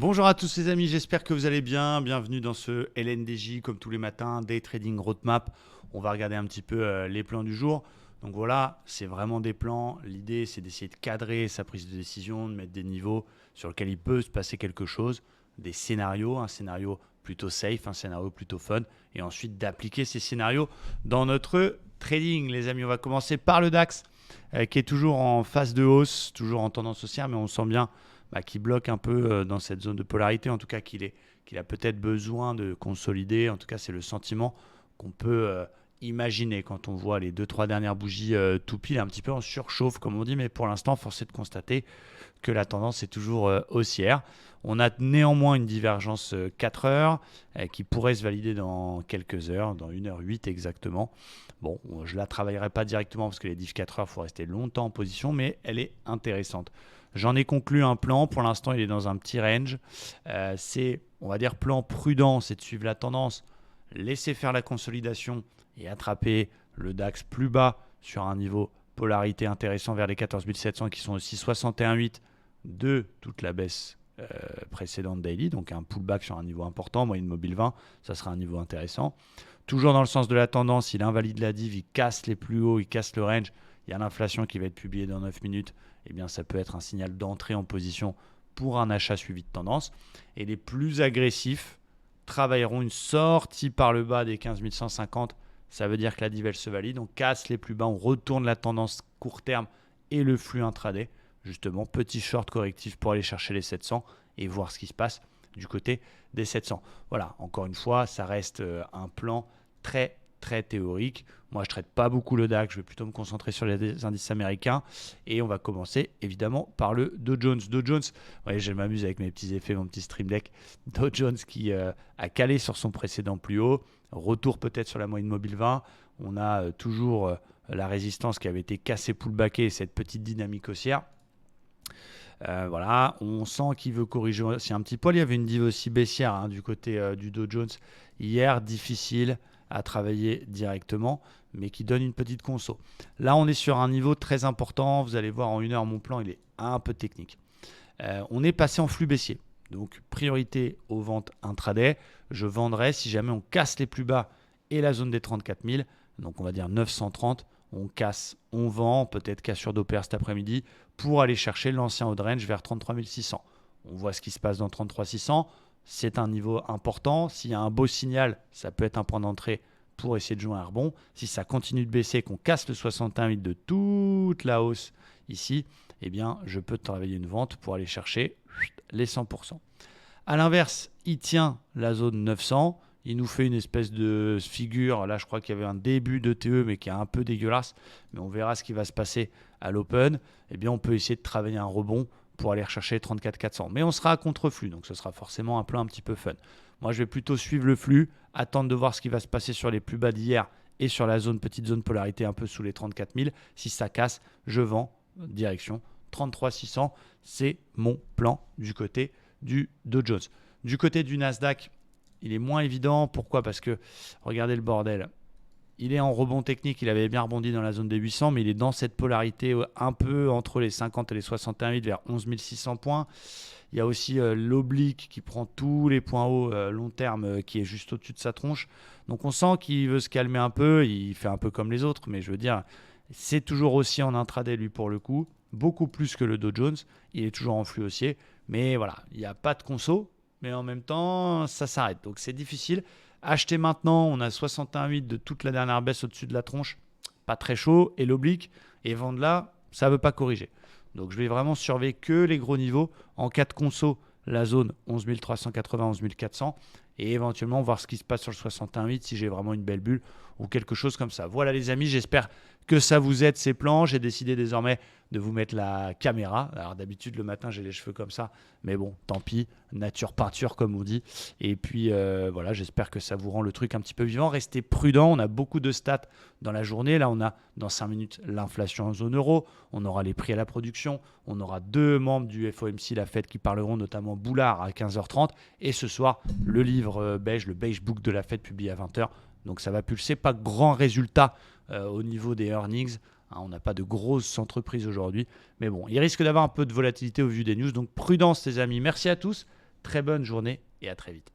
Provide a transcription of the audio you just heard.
Bonjour à tous les amis, j'espère que vous allez bien. Bienvenue dans ce LNDJ comme tous les matins, Day Trading Roadmap. On va regarder un petit peu les plans du jour. Donc voilà, c'est vraiment des plans. L'idée, c'est d'essayer de cadrer sa prise de décision, de mettre des niveaux sur lesquels il peut se passer quelque chose, des scénarios, un scénario plutôt safe, un scénario plutôt fun, et ensuite d'appliquer ces scénarios dans notre trading. Les amis, on va commencer par le DAX qui est toujours en phase de hausse, toujours en tendance haussière, mais on sent bien qui bloque un peu dans cette zone de polarité, en tout cas qu'il a peut-être besoin de consolider. En tout cas, c'est le sentiment qu'on peut imaginer quand on voit les 2-3 dernières bougies tout pile, un petit peu en surchauffe, comme on dit, mais pour l'instant, force est de constater que la tendance est toujours haussière. On a néanmoins une divergence 4 heures qui pourrait se valider dans quelques heures, dans 1h08 exactement. Bon, je ne la travaillerai pas directement parce que les div 4 heures, il faut rester longtemps en position, mais elle est intéressante. J'en ai conclu un plan. Pour l'instant, il est dans un petit range. C'est, on va dire, plan prudent, c'est de suivre la tendance, laisser faire la consolidation et attraper le DAX plus bas sur un niveau polarité intéressant vers les 14 700 qui sont aussi 61,8 de toute la baisse précédente daily. Donc un pullback sur un niveau important, moyenne mobile 20, ça sera un niveau intéressant. Toujours dans le sens de la tendance, il invalide la div, il casse les plus hauts, il casse le range. Il y a l'inflation qui va être publiée dans 9 minutes. Eh bien, ça peut être un signal d'entrée en position pour un achat suivi de tendance. Et les plus agressifs travailleront une sortie par le bas des 15 150. Ça veut dire que la div, elle se valide. On casse les plus bas, on retourne la tendance court terme et le flux intraday. Justement, petit short correctif pour aller chercher les 700 et voir ce qui se passe du côté des 700. Voilà, encore une fois, ça reste un plan très théorique. Moi, je ne traite pas beaucoup le DAX, je vais plutôt me concentrer sur les indices américains. Et on va commencer évidemment par le Dow Jones. Dow Jones, ouais, je m'amuse avec mes petits effets, mon petit stream deck. Dow Jones qui a calé sur son précédent plus haut. Retour peut-être sur la moyenne mobile 20. On a toujours la résistance qui avait été cassée pullbackée et cette petite dynamique haussière. Voilà, on sent qu'il veut corriger aussi un petit poil. Il y avait une div aussi baissière du côté du Dow Jones hier, difficile à travailler directement, mais qui donne une petite conso. Là, on est sur un niveau très important. Vous allez voir en 1 heure, mon plan, il est un peu technique. On est passé en flux baissier. Donc, priorité aux ventes intraday. Je vendrai si jamais on casse les plus bas et la zone des 34 000. Donc, on va dire 930. On casse, on vend, peut-être cassure d'OPR cet après-midi pour aller chercher l'ancien haut de range vers 33 600. On voit ce qui se passe dans 33 600. C'est un niveau important. S'il y a un beau signal, ça peut être un point d'entrée pour essayer de jouer un rebond. Si ça continue de baisser, qu'on casse le 61,8 de toute la hausse ici, eh bien, je peux travailler une vente pour aller chercher les 100%. À l'inverse, il tient la zone 900. Il nous fait une espèce de figure. Là, je crois qu'il y avait un début de TE, mais qui est un peu dégueulasse. Mais on verra ce qui va se passer à l'open. Eh bien, on peut essayer de travailler un rebond pour aller rechercher 34 400. Mais on sera à contre-flux, donc ce sera forcément un plan un petit peu fun. Moi, je vais plutôt suivre le flux, attendre de voir ce qui va se passer sur les plus bas d'hier et sur la petite zone polarité un peu sous les 34 000. Si ça casse, je vends direction 33 600. C'est mon plan du côté du Dow Jones. Du côté du Nasdaq, il est moins évident. Pourquoi ? Parce que, regardez le bordel. Il est en rebond technique, il avait bien rebondi dans la zone des 800, mais il est dans cette polarité un peu entre les 50 et les 61,8 vers 11 600 points. Il y a aussi l'oblique qui prend tous les points hauts long terme qui est juste au-dessus de sa tronche. Donc on sent qu'il veut se calmer un peu, il fait un peu comme les autres, mais je veux dire, c'est toujours aussi en intraday lui pour le coup, beaucoup plus que le Dow Jones. Il est toujours en flux haussier, mais voilà, il n'y a pas de conso, mais en même temps, ça s'arrête. Donc c'est difficile. Acheter maintenant, on a 61,8 de toute la dernière baisse au-dessus de la tronche, pas très chaud, et l'oblique, et vendre là, ça ne veut pas corriger. Donc je vais vraiment surveiller que les gros niveaux. En cas de conso, la zone 11 380, 11 400, et éventuellement voir ce qui se passe sur le 61,8 si j'ai vraiment une belle bulle ou quelque chose comme ça. Voilà les amis, j'espère que ça vous aide ces plans. J'ai décidé désormais de vous mettre la caméra. Alors d'habitude le matin j'ai les cheveux comme ça, mais bon, tant pis, nature peinture comme on dit. Et puis voilà, j'espère que ça vous rend le truc un petit peu vivant. Restez prudent, on a beaucoup de stats dans la journée. Là on a dans 5 minutes l'inflation en zone euro, on aura les prix à la production, on aura 2 membres du FOMC, la Fed, qui parleront, notamment Boulard à 15h30. Et ce soir, le livre beige, le beige book de la Fed publié à 20h. Donc ça va pulser, pas grand résultat au niveau des earnings. On n'a pas de grosses entreprises aujourd'hui. Mais bon, il risque d'avoir un peu de volatilité au vu des news. Donc prudence les amis. Merci à tous. très bonne journée et à très vite.